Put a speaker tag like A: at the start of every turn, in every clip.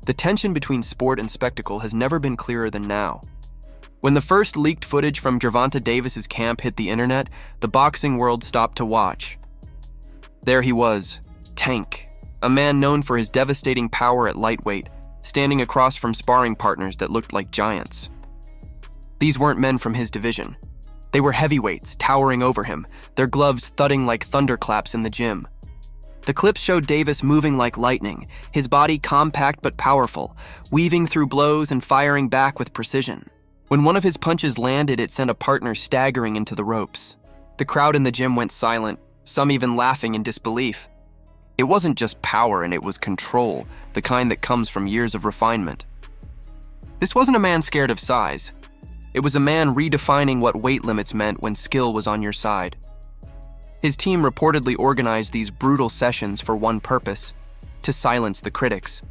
A: The tension between sport and spectacle has never been clearer than now. When the first leaked footage from Gervonta Davis's camp hit the internet, the boxing world stopped to watch. There he was, Tank, a man known for his devastating power at lightweight, standing across from sparring partners that looked like giants. These weren't men from his division. They were heavyweights, towering over him, their gloves thudding like thunderclaps in the gym. The clips showed Davis moving like lightning, his body compact but powerful, weaving through blows and firing back with precision. When one of his punches landed, it sent a partner staggering into the ropes. The crowd in the gym went silent, some even laughing in disbelief. It wasn't just power, and it was control, the kind that comes from years of refinement. This wasn't a man scared of size. It was a man redefining what weight limits meant when skill was on your side. His team reportedly organized these brutal sessions for one purpose: to silence the critics.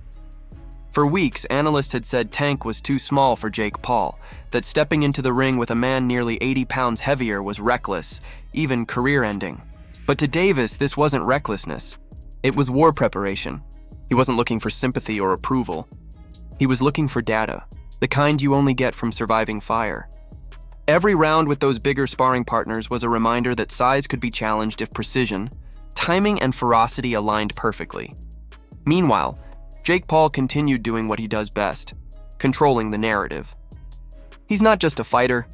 A: For weeks, analysts had said Tank was too small for Jake Paul, that stepping into the ring with a man nearly 80 pounds heavier was reckless, even career-ending. But to Davis, this wasn't recklessness. It was war preparation. He wasn't looking for sympathy or approval. He was looking for data, the kind you only get from surviving fire. Every round with those bigger sparring partners was a reminder that size could be challenged if precision, timing, and ferocity aligned perfectly. Meanwhile, Jake Paul continued doing what he does best: controlling the narrative. He's not just a fighter,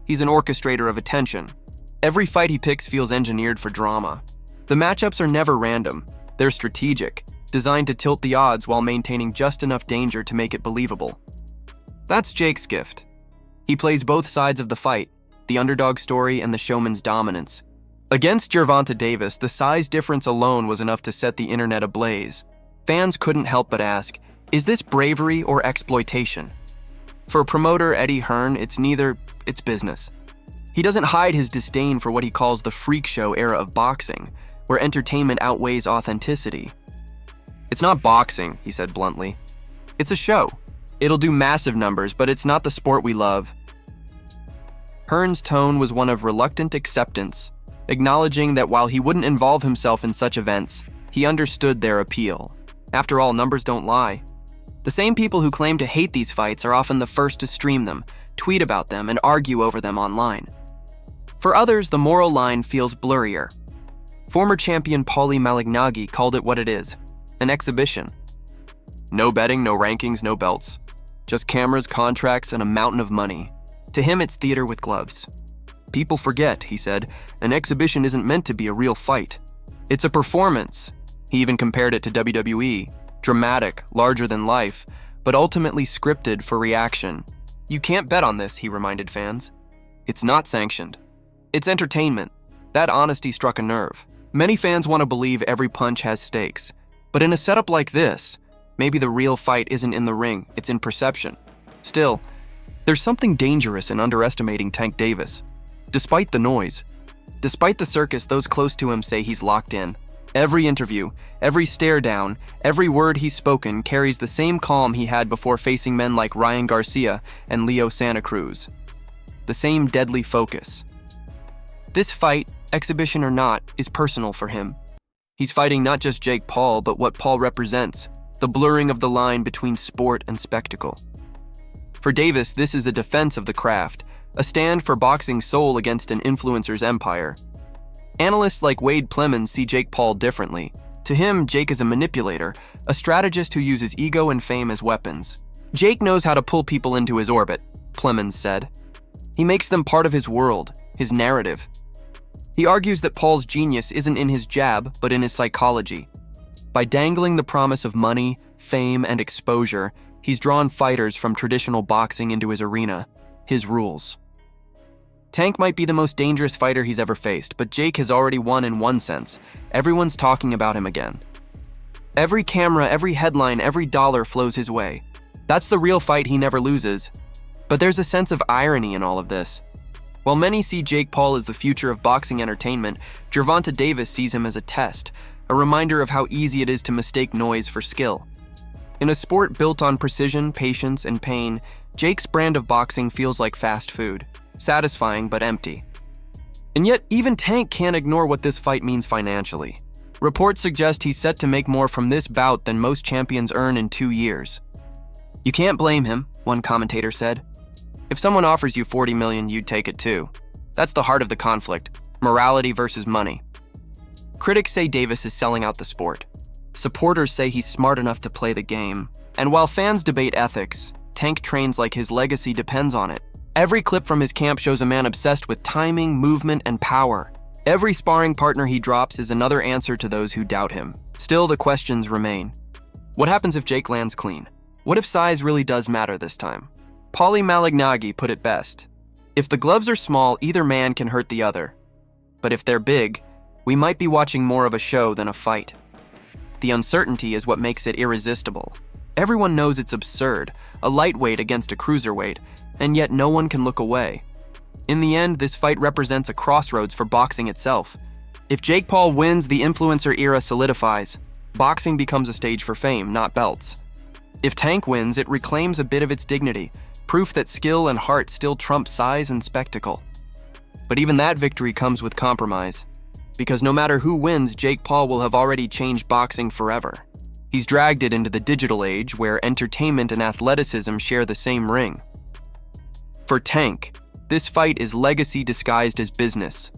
A: he's an orchestrator of attention. Every fight he picks feels engineered for drama. The matchups are never random, they're strategic, designed to tilt the odds while maintaining just enough danger to make it believable. That's Jake's gift. He plays both sides of the fight, the underdog story and the showman's dominance. Against Gervonta Davis, the size difference alone was enough to set the internet ablaze. Fans couldn't help but ask, is this bravery or exploitation? For promoter Eddie Hearn, it's neither, it's business. He doesn't hide his disdain for what he calls the freak show era of boxing, where entertainment outweighs authenticity. It's not boxing, he said bluntly. It's a show. It'll do massive numbers, but it's not the sport we love. Hearn's tone was one of reluctant acceptance, acknowledging that while he wouldn't involve himself in such events, he understood their appeal. After all, numbers don't lie. The same people who claim to hate these fights are often the first to stream them, tweet about them, and argue over them online. For others, the moral line feels blurrier. Former champion Paulie Malignaggi called it what it is: an exhibition. No betting, no rankings, no belts. Just cameras, contracts, and a mountain of money. To him, it's theater with gloves. People forget, he said, an exhibition isn't meant to be a real fight. It's a performance. He even compared it to WWE. Dramatic, larger than life, but ultimately scripted for reaction. You can't bet on this, he reminded fans. It's not sanctioned. It's entertainment. That honesty struck a nerve. Many fans want to believe every punch has stakes. But in a setup like this, maybe the real fight isn't in the ring, it's in perception. Still, there's something dangerous in underestimating Tank Davis. Despite the noise, despite the circus, those close to him say he's locked in. Every interview, every stare down, every word he's spoken carries the same calm he had before facing men like Ryan Garcia and Leo Santa Cruz. The same deadly focus. This fight, exhibition or not, is personal for him. He's fighting not just Jake Paul, but what Paul represents, the blurring of the line between sport and spectacle. For Davis, this is a defense of the craft, a stand for boxing's soul against an influencer's empire. Analysts like Wade Plemons see Jake Paul differently. To him, Jake is a manipulator, a strategist who uses ego and fame as weapons. Jake knows how to pull people into his orbit, Plemons said. He makes them part of his world, his narrative. He argues that Paul's genius isn't in his jab, but in his psychology. By dangling the promise of money, fame, and exposure, he's drawn fighters from traditional boxing into his arena, his rules. Tank might be the most dangerous fighter he's ever faced, but Jake has already won in one sense. Everyone's talking about him again. Every camera, every headline, every dollar flows his way. That's the real fight he never loses. But there's a sense of irony in all of this. While many see Jake Paul as the future of boxing entertainment, Gervonta Davis sees him as a test, a reminder of how easy it is to mistake noise for skill. In a sport built on precision, patience, and pain, Jake's brand of boxing feels like fast food, satisfying but empty. And yet, even Tank can't ignore what this fight means financially. Reports suggest he's set to make more from this bout than most champions earn in 2 years. You can't blame him, one commentator said. If someone offers you $40 million, you'd take it too. That's the heart of the conflict, morality versus money. Critics say Davis is selling out the sport. Supporters say he's smart enough to play the game. And while fans debate ethics, Tank trains like his legacy depends on it. Every clip from his camp shows a man obsessed with timing, movement, and power. Every sparring partner he drops is another answer to those who doubt him. Still, the questions remain. What happens if Jake lands clean? What if size really does matter this time? Paulie Malignaggi put it best. If the gloves are small, either man can hurt the other. But if they're big, we might be watching more of a show than a fight. The uncertainty is what makes it irresistible. Everyone knows it's absurd, a lightweight against a cruiserweight, and yet no one can look away. In the end, this fight represents a crossroads for boxing itself. If Jake Paul wins, the influencer era solidifies. Boxing becomes a stage for fame, not belts. If Tank wins, it reclaims a bit of its dignity, proof that skill and heart still trump size and spectacle. But even that victory comes with compromise, because no matter who wins, Jake Paul will have already changed boxing forever. He's dragged it into the digital age where entertainment and athleticism share the same ring. For Tank, this fight is legacy disguised as business.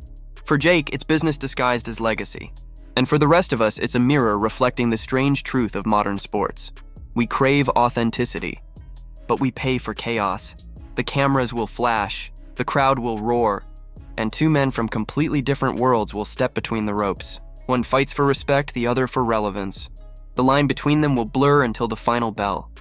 A: For Jake, it's business disguised as legacy. And for the rest of us, it's a mirror reflecting the strange truth of modern sports. We crave authenticity, but we pay for chaos. The cameras will flash, the crowd will roar, and two men from completely different worlds will step between the ropes. One fights for respect, the other for relevance. The line between them will blur until the final bell.